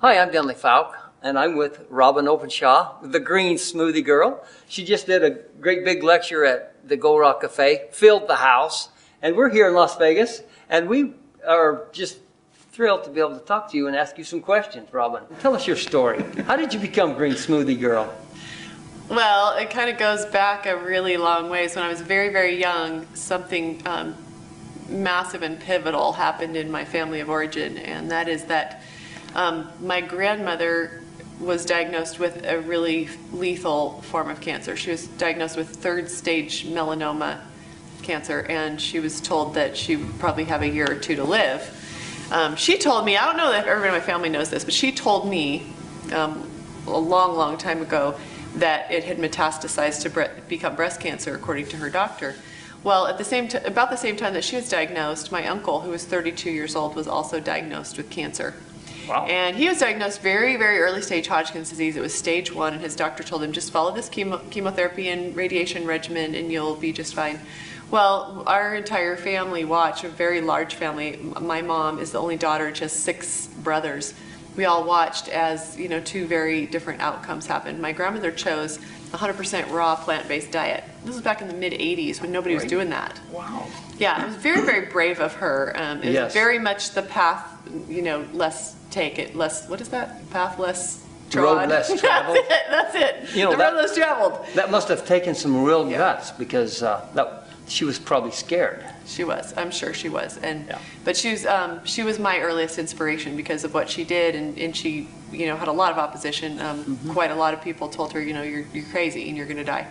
Hi, I'm Denley Falk, and I'm with Robin Openshaw, the Green Smoothie Girl. She just did a great big lecture at the Gold Rock Cafe, filled the house, and we're here in Las Vegas, and we are just thrilled to be able to talk to you and ask you some questions, Robin. Tell us your story. How did you become Green Smoothie Girl? Well, it kind of goes back a really long ways. When I was very, very young, something massive and pivotal happened in my family of origin, and that is that my grandmother was diagnosed with a really lethal form of cancer. She was diagnosed with third stage melanoma cancer, and she was told that she would probably have a year or two to live. She told me, I don't know if everybody in my family knows this, but she told me a long, long time ago that it had metastasized to become breast cancer, according to her doctor. Well, at about the same time that she was diagnosed, my uncle, who was 32 years old, was also diagnosed with cancer. Wow. And he was diagnosed very, very early stage Hodgkin's disease. It was stage 1, and his doctor told him, just follow this chemotherapy and radiation regimen and you'll be just fine. Well, our entire family watched, a very large family. My mom is the only daughter, just 6 brothers. We all watched as, you know, 2 very different outcomes happened. My grandmother chose 100% raw plant-based diet. This was back in the mid-'80s when nobody was doing that. Wow. Yeah, it was very, very brave of her. It Yes. was very much the path, you know, less what is that? Path less trod. Road less traveled. That's it. You know, the road less traveled. That must have taken some real guts, because she was probably scared. She was. I'm sure she was. But she was my earliest inspiration because of what she did, and she, you know, had a lot of opposition. Quite a lot of people told her, you know, you're crazy and you're going to die.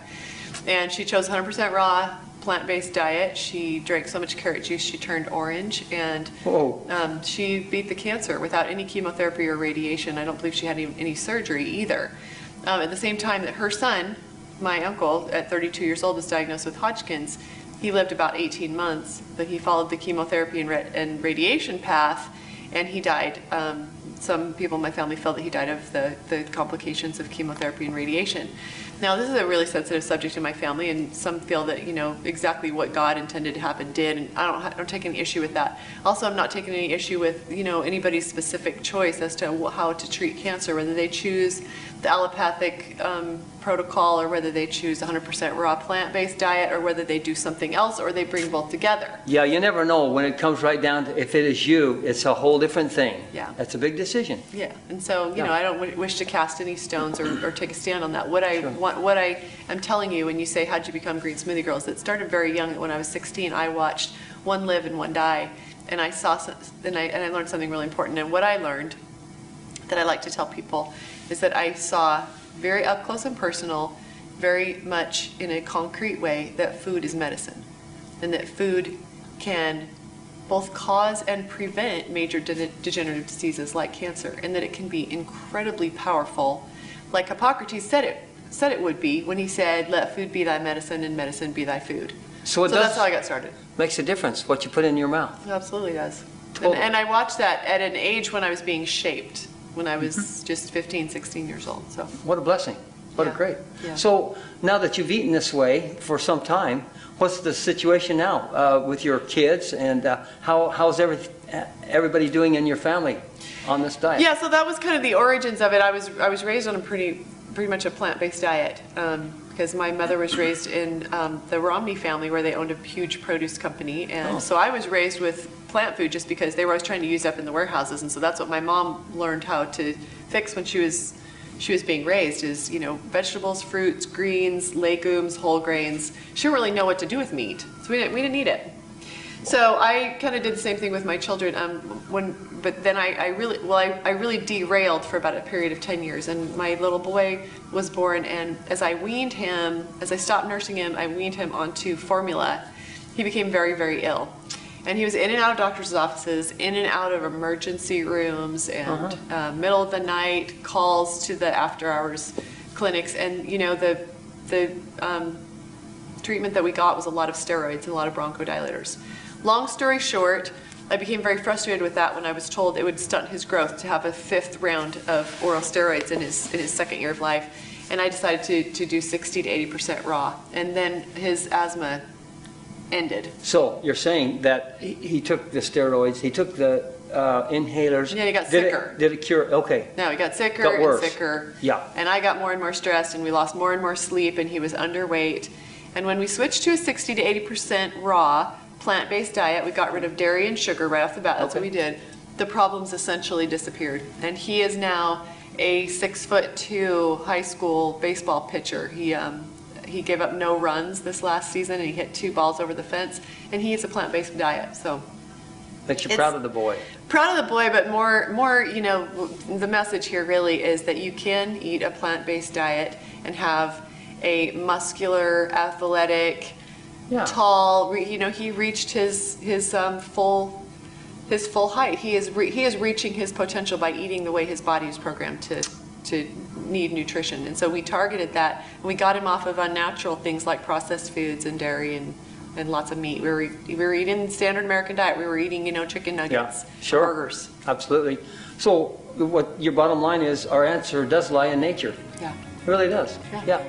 And she chose 100% raw plant-based diet. She drank so much carrot juice she turned orange, and she beat the cancer without any chemotherapy or radiation. I don't believe she had any surgery either. At the same time that her son, my uncle, at 32 years old, was diagnosed with Hodgkin's. He lived about 18 months, but he followed the chemotherapy and radiation path, and he died. Some people in my family felt that he died of the complications of chemotherapy and radiation. Now, this is a really sensitive subject in my family, and some feel that, you know, exactly what God intended to happen did, and I don't take any issue with that. Also, I'm not taking any issue with, you know, anybody's specific choice as to how to treat cancer, whether they choose the allopathic protocol, or whether they choose 100% raw plant-based diet, or whether they do something else, or they bring both together. Yeah, you never know when it comes right down to, if it is you, it's a whole different thing. Yeah. That's a big decision. Yeah, and so, you know, I don't wish to cast any stones or take a stand on that. What I am telling you when you say, how'd you become Green Smoothie Girls, it started very young. When I was 16, I watched one live and one die, and I learned something really important. And what I learned that I like to tell people is that I saw very up close and personal, very much in a concrete way, that food is medicine, and that food can both cause and prevent major degenerative diseases like cancer, and that it can be incredibly powerful, like Hippocrates said it would be when he said, let food be thy medicine and medicine be thy food. So that's how I got started. Makes a difference what you put in your mouth. It absolutely does. Totally. And I watched that at an age when I was being shaped, when I was just 15, 16 years old. So what a blessing. What a great. Yeah. So now that you've eaten this way for some time, what's the situation now with your kids, and how's everybody doing in your family on this diet? Yeah, so that was kind of the origins of it. I was raised on a pretty much a plant-based diet, because my mother was raised in the Romney family, where they owned a huge produce company, and so I was raised with plant food just because they were always trying to use up in the warehouses, and so that's what my mom learned how to fix when she was being raised, is, you know, vegetables, fruits, greens, legumes, whole grains. She didn't really know what to do with meat, so we didn't eat it. So I kind of did the same thing with my children. But then I really derailed for about a period of 10 years, and my little boy was born, and as I stopped nursing him, I weaned him onto formula. He became very, very ill. And he was in and out of doctors' offices, in and out of emergency rooms, and middle of the night calls to the after-hours clinics. And, you know, the treatment that we got was a lot of steroids and a lot of bronchodilators. Long story short, I became very frustrated with that when I was told it would stunt his growth to have a 5th round of oral steroids in his 2nd year of life. And I decided to do 60 to 80% raw. And then his asthma ended. So you're saying that he took the steroids, he took the inhalers. Yeah, he got sicker. Did it cure? Okay. No, he got sicker Got worse. and sicker. Yeah. And I got more and more stressed, and we lost more and more sleep, and he was underweight. And when we switched to a 60 to 80% raw, plant-based diet, we got rid of dairy and sugar right off the bat. That's what we did. The problems essentially disappeared. And he is now a 6'2" high school baseball pitcher. He gave up no runs this last season, and he hit 2 balls over the fence, and he eats a plant-based diet. So makes you proud of the boy. Proud of the boy, but more, you know, the message here really is that you can eat a plant-based diet and have a muscular, athletic, tall, you know, he reached his full height. He is reaching his potential by eating the way his body is programmed to need nutrition. And so we targeted that, and we got him off of unnatural things like processed foods and dairy and lots of meat. We were eating standard American diet. We were eating, you know, chicken nuggets, burgers. Absolutely. So what your bottom line is, our answer does lie in nature. Yeah. It really does. Yeah.